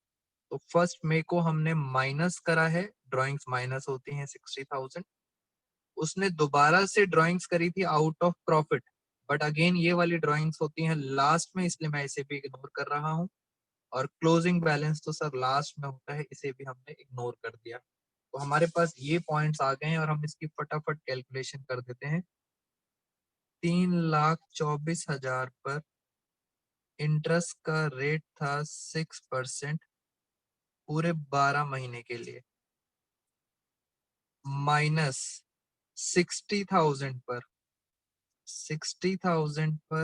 तो 1 मई को हमने माइनस करा है, ड्राइंग्स माइनस होती हैं 60,000। उसने दोबारा से ड्राइंग्स करी थी out of profit, but again ये वाली ड्राइंग्स होती हैं लास्ट में, इसलिए मैं इसे भी इग्नोर कर रहा हूँ। और क्लोजिंग बैलेंस तो सर लास्ट में होता है, इसे भी हमने इग्नोर कर दिया। तो हमारे पास ये पॉइंट्स आ गए हैं और हम इसकी फटाफट कैलकुलेशन कर देते हैं। 3,24,000 पर इंटरेस्ट का रेट था 6% पूरे 12 महीने के लिए, माइनस 60,000 पर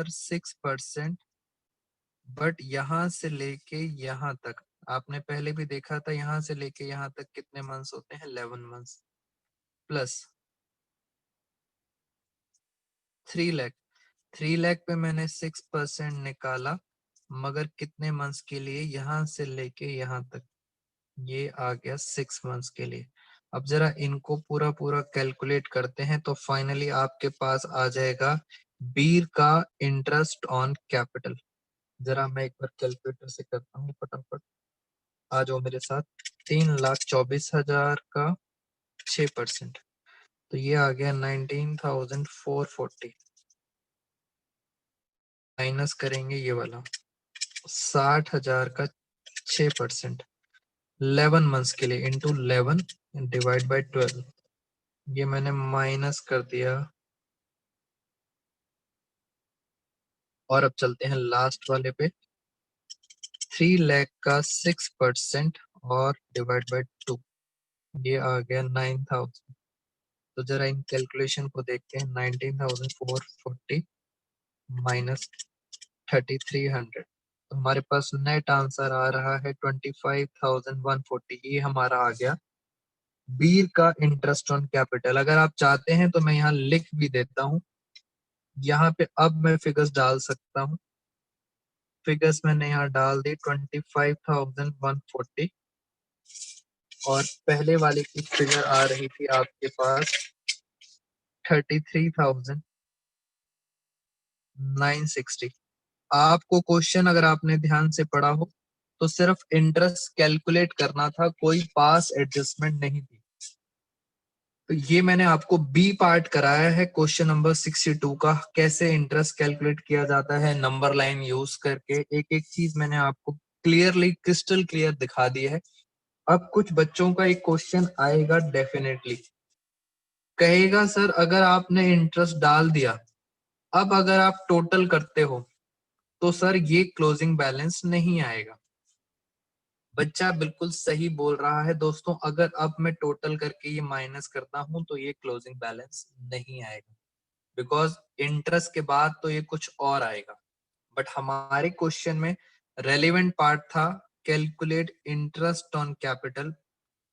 6% बट यहां से लेके यहां तक आपने पहले भी देखा था, यहां से लेके यहां तक कितने मंथ्स होते हैं, 11 मंथ्स, प्लस 3 लाख। 3 लाख पे मैंने 6% निकाला, मगर कितने मंथ्स के लिए, यहां से लेके यहां तक, ये आ गया 6 मंथ्स के लिए। अब जरा इनको पूरा पूरा कैलकुलेट करते हैं, तो फाइनली आपके पास आ जाएगा बीर का इंटरेस्ट ऑन कैपिटल। जरा मैं एक बार कैलकुलेटर से करता हूँ फटाफट, आ जाओ मेरे साथ। 3,24,000 का 6%, तो ये आ गया 19,440, माइनस करेंगे ये वाला 60,000 का 6%, 11 मंथ्स के लिए इंटू 11 डिवाइड बाई 12, ये मैंने माइनस कर दिया। और अब चलते हैं लास्ट वाले पे। 3 लाख का 6% और डिवाइड बाई 2, ये आ गया 9,000। तो जरा इन कैलकुलेशन को देखते हैं। 19,440 माइनस 3,300, तो हमारे पास नेट आंसर आ रहा है 25,140। ये हमारा आ गया बीर का इंटरेस्ट ऑन कैपिटल। अगर आप चाहते हैं तो मैं यहाँ लिख भी देता हूँ, यहाँ पे अब मैं फिगर्स डाल सकता हूँ। फिगर्स मैंने यहाँ डाल दी 25,140, और पहले वाले की फिगर आ रही थी आपके पास 33,960। आपको क्वेश्चन अगर आपने ध्यान से पढ़ा हो तो सिर्फ इंटरेस्ट कैलकुलेट करना था, कोई पास एडजस्टमेंट नहीं थी। तो ये मैंने आपको बी पार्ट कराया है क्वेश्चन नंबर 62 का, कैसे इंटरेस्ट कैलकुलेट किया जाता है नंबर लाइन यूज करके। एक एक चीज मैंने आपको क्लियरली क्रिस्टल क्लियर दिखा दी है। अब कुछ बच्चों का एक क्वेश्चन आएगा डेफिनेटली, कहेगा सर अगर आपने इंटरेस्ट डाल दिया, अब अगर आप टोटल करते हो तो सर ये क्लोजिंग बैलेंस नहीं आएगा। बच्चा बिल्कुल सही बोल रहा है दोस्तों, अगर अब मैं टोटल करके ये माइनस करता हूं तो ये क्लोजिंग बैलेंस नहीं आएगा, बिकॉज इंटरेस्ट के बाद तो ये कुछ और आएगा। बट हमारे क्वेश्चन में रेलिवेंट पार्ट था कैलकुलेट इंटरेस्ट ऑन कैपिटल,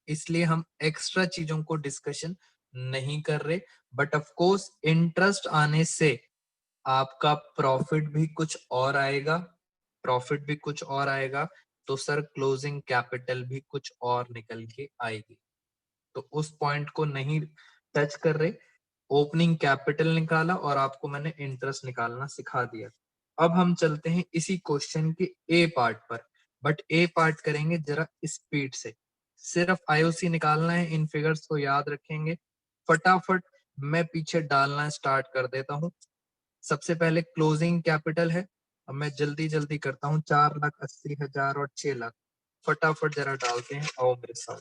इसलिए हम एक्स्ट्रा चीजों को डिस्कशन नहीं कर रहे। बट ऑफ कोर्स इंटरेस्ट आने से आपका प्रॉफिट भी कुछ और आएगा, प्रॉफिट भी कुछ और आएगा, तो सर क्लोजिंग कैपिटल भी कुछ और निकल के आएगी। तो उस पॉइंट को नहीं टच कर रहे। ओपनिंग कैपिटल निकाला और आपको मैंने इंटरेस्ट निकालना सिखा दिया। अब हम चलते हैं इसी क्वेश्चन के ए पार्ट पर, बट ए पार्ट करेंगे जरा स्पीड से। सिर्फ आईओसी निकालना है, इन फिगर्स को याद रखेंगे। फटाफट मैं पीछे डालना स्टार्ट कर देता हूँ। सबसे पहले क्लोजिंग कैपिटल है, अब मैं जल्दी जल्दी करता हूँ। 4,80,000 और 6 लाख, फटाफट जरा डालते हैं, आओ मेरे साथ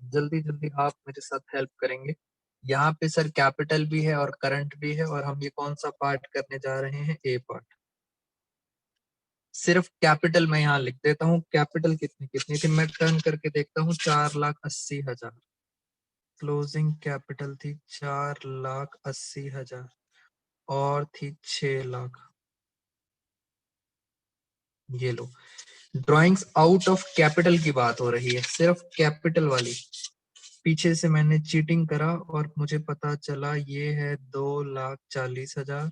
जल्दी जल्दी, आप मेरे साथ हेल्प करेंगे। यहाँ पे सर कैपिटल भी है और करंट भी है, और हम ये कौन सा पार्ट करने जा रहे हैं, ए पार्ट। सिर्फ कैपिटल मैं यहाँ लिख देता हूँ, कैपिटल कितनी कितनी थी मैं टर्न करके देखता हूँ। 4,80,000 क्लोजिंग कैपिटल थी, 4,80,000 और थी 6 लाख। ये लो, ड्राइंग्स आउट ऑफ कैपिटल की बात हो रही है, सिर्फ कैपिटल वाली। पीछे से मैंने चीटिंग करा और मुझे पता चला ये है 2,40,000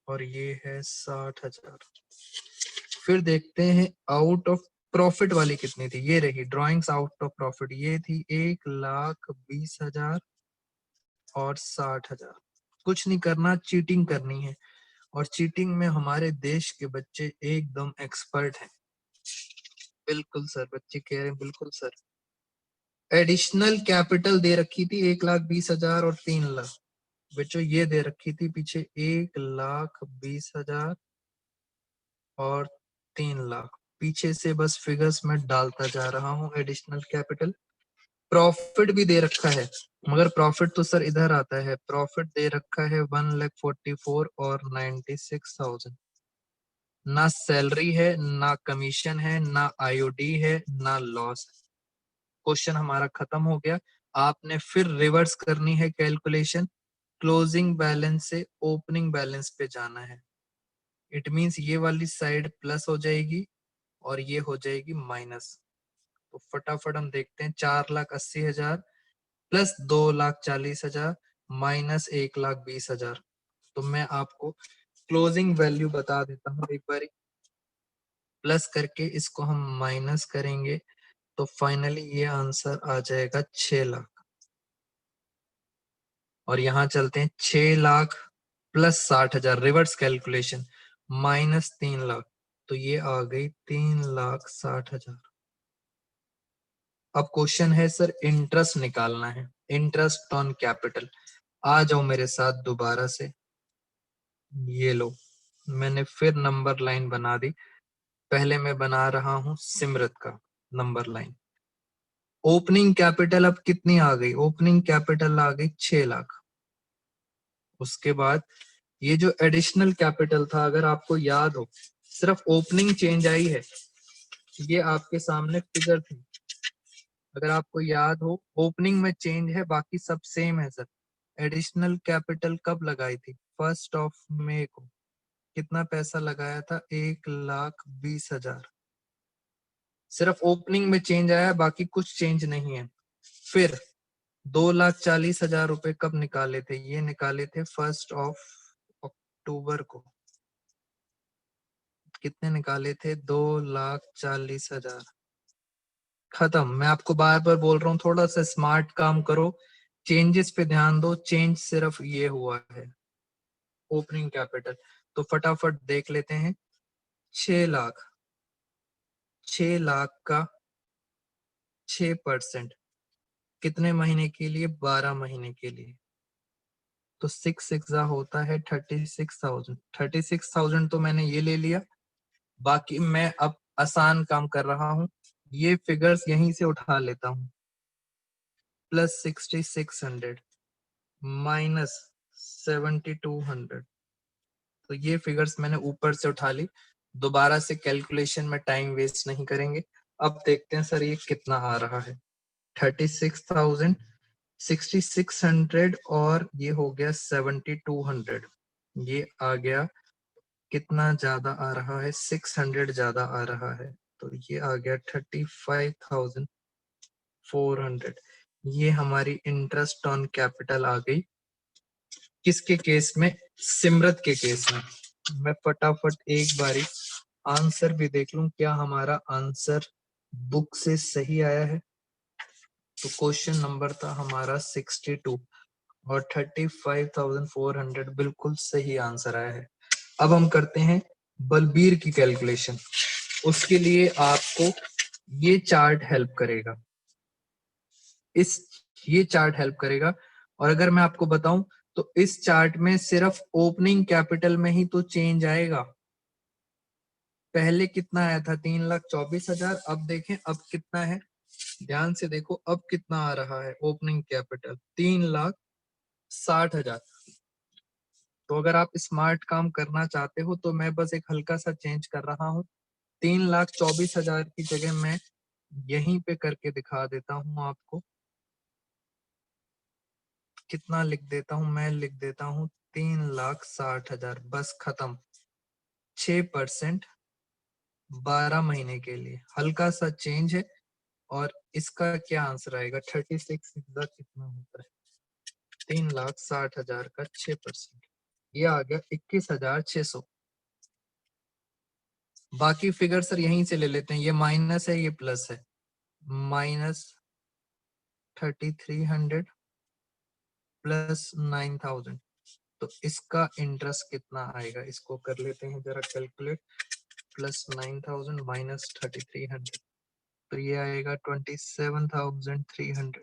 और ये है 60,000। फिर देखते हैं आउट ऑफ प्रॉफिट वाली कितनी थी, ये रही ड्राइंग्स आउट ऑफ प्रॉफिट, ये थी 1,20,000 और 60,000। कुछ नहीं करना, चीटिंग करनी है, और चीटिंग में हमारे देश के बच्चे एकदम एक्सपर्ट हैं। बिल्कुल सर, बच्चे कह रहे हैं बिल्कुल सर। एडिशनल कैपिटल दे रखी थी 1,20,000 और 3 लाख। बच्चों ये दे रखी थी पीछे 1,20,000 और 3 लाख। पीछे से बस फिगर्स में डालता जा रहा हूँ एडिशनल कैपिटल। प्रॉफिट भी दे रखा है, मगर प्रॉफिट तो सर इधर आता है। प्रॉफिट दे रखा है 1,44,000 और 96,000। ना सैलरी है, ना कमीशन है, ना आईओडी है, ना लॉस है। क्वेश्चन हमारा खत्म हो गया। आपने फिर रिवर्स करनी है कैलकुलेशन, क्लोजिंग बैलेंस से ओपनिंग बैलेंस पे जाना है। इट मींस ये वाली साइड प्लस हो जाएगी और ये हो जाएगी माइनस। तो फटाफट हम देखते हैं, 4,80,000 प्लस 2,40,000 माइनस 1,20,000। तो मैं आपको क्लोजिंग वैल्यू बता देता हूँ एक बार। प्लस करके इसको हम माइनस करेंगे तो फाइनली ये आंसर आ जाएगा 6 लाख। और यहां चलते हैं, 6 lakh plus 60,000 reverse calculation minus 3 lakh, तो ये आ गई 3,60,000। अब क्वेश्चन है सर इंटरेस्ट निकालना है, इंटरेस्ट ऑन कैपिटल। आ जाओ मेरे साथ दोबारा से। ये लो, मैंने फिर नंबर लाइन बना दी। पहले मैं बना रहा हूं सिमरत का नंबर लाइन। ओपनिंग कैपिटल अब कितनी आ गई? ओपनिंग कैपिटल आ गई 6 लाख। उसके बाद ये जो एडिशनल कैपिटल था, अगर आपको याद हो, सिर्फ ओपनिंग चेंज आई है। ये आपके सामने फिगर थी, अगर आपको याद हो ओपनिंग में चेंज है, बाकी सब सेम है सर। एडिशनल कैपिटल कब लगाई थी? 1 मई को। कितना पैसा लगाया था? 1,20,000। सिर्फ ओपनिंग में चेंज आया, बाकी कुछ चेंज नहीं है। फिर 2,40,000 रुपए कब निकाले थे? ये निकाले थे 1 अक्टूबर को। कितने निकाले थे? 2,40,000। खत्म। मैं आपको बार बार बोल रहा हूँ, थोड़ा सा स्मार्ट काम करो, चेंजेस पे ध्यान दो। चेंज सिर्फ ये हुआ है, ओपनिंग कैपिटल। तो फटाफट देख लेते हैं। 6 लाख, 6 लाख का 6% कितने महीने के लिए? 12 महीने के लिए। तो 6 6 होता है 36,000। 36,000 तो मैंने ये ले लिया। बाकी मैं अब आसान काम कर रहा हूं, ये फिगर्स यहीं से उठा लेता हूं। Plus 6,600 minus 7,200। तो ये फिगर्स मैंने ऊपर से उठा ली। दोबारा से कैलकुलेशन में टाइम वेस्ट नहीं करेंगे। अब देखते हैं सर ये कितना आ रहा है। 36,000, 6,600 और ये हो गया 7,200। ये आ गया, कितना ज्यादा आ रहा है? 600 ज्यादा आ रहा है। तो ये आ गया 35,400। ये हमारी इंटरेस्ट ऑन कैपिटल आ गई। किसके केस में? सिमरत के केस में। मैं फटाफट एक बारी आंसर भी देख लूं, क्या हमारा आंसर बुक से सही आया है। तो क्वेश्चन नंबर था हमारा 62 और 35,400 बिल्कुल सही आंसर आया है। अब हम करते हैं बलबीर की कैलकुलेशन। उसके लिए आपको ये चार्ट हेल्प करेगा, इस ये चार्ट हेल्प करेगा। और अगर मैं आपको बताऊं तो इस चार्ट में सिर्फ ओपनिंग कैपिटल में ही तो चेंज आएगा। पहले कितना आया था? 3,24,000। अब देखें अब कितना है, ध्यान से देखो अब कितना आ रहा है। Opening capital 3,60,000। तो अगर आप स्मार्ट काम करना चाहते हो तो मैं बस एक हल्का सा चेंज कर रहा हूँ। 3,24,000 की जगह मैं यहीं पे करके दिखा देता हूँ आपको। कितना लिख देता हूँ? मैं लिख देता हूँ 3,60,000। बस खत्म। 6% 12 महीने के लिए, हल्का सा चेंज है। और इसका क्या आंसर आएगा? 36 कितना होता है? 3,60,000 का 6%, ये आ गया 21,600। बाकी फिगर सर यहीं से ले लेते हैं। ये माइनस है, ये प्लस है। माइनस 3,300 प्लस 9,000, तो इसका इंटरेस्ट कितना आएगा, इसको कर लेते हैं जरा कैलकुलेट। प्लस 9,000 माइनस 3,300, तो ये आएगा 27,300।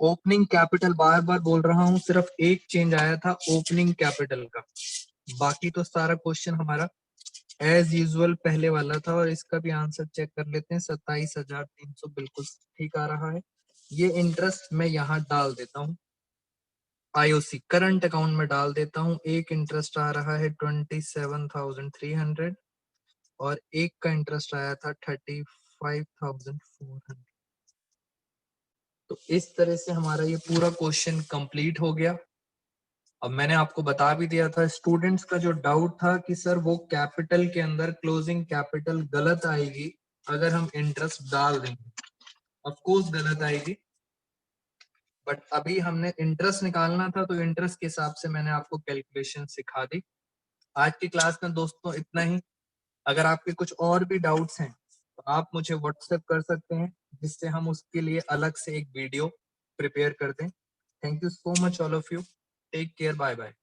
ओपनिंग कैपिटल बार बार बोल रहा हूँ, सिर्फ एक चेंज आया था ओपनिंग कैपिटल का, बाकी तो सारा क्वेश्चन हमारा एज यूजुअल पहले वाला था। और इसका भी आंसर चेक कर लेते हैं, 27,300 बिल्कुल ठीक आ रहा है। ये इंटरेस्ट मैं यहाँ डाल देता हूँ, आईओसी करंट अकाउंट में डाल देता हूँ। एक इंटरेस्ट आ रहा है 27,300 और एक का इंटरेस्ट आया था 35,400। तो इस तरह से हमारा ये पूरा क्वेश्चन कंप्लीट हो गया। अब मैंने आपको बता भी दिया था, स्टूडेंट्स का जो डाउट था कि सर वो कैपिटल के अंदर क्लोजिंग कैपिटल गलत आएगी अगर हम इंटरेस्ट डाल देंगे। ऑफ कोर्स गलत आएगी, बट अभी हमने इंटरेस्ट निकालना था तो इंटरेस्ट के हिसाब से मैंने आपको कैलकुलेशन सिखा दी। आज की क्लास में दोस्तों इतना ही। अगर आपके कुछ और भी डाउट्स हैं तो आप मुझे व्हाट्सएप कर सकते हैं, जिससे हम उसके लिए अलग से एक वीडियो प्रिपेयर कर दें। Thank you so much all of you, take care, bye bye.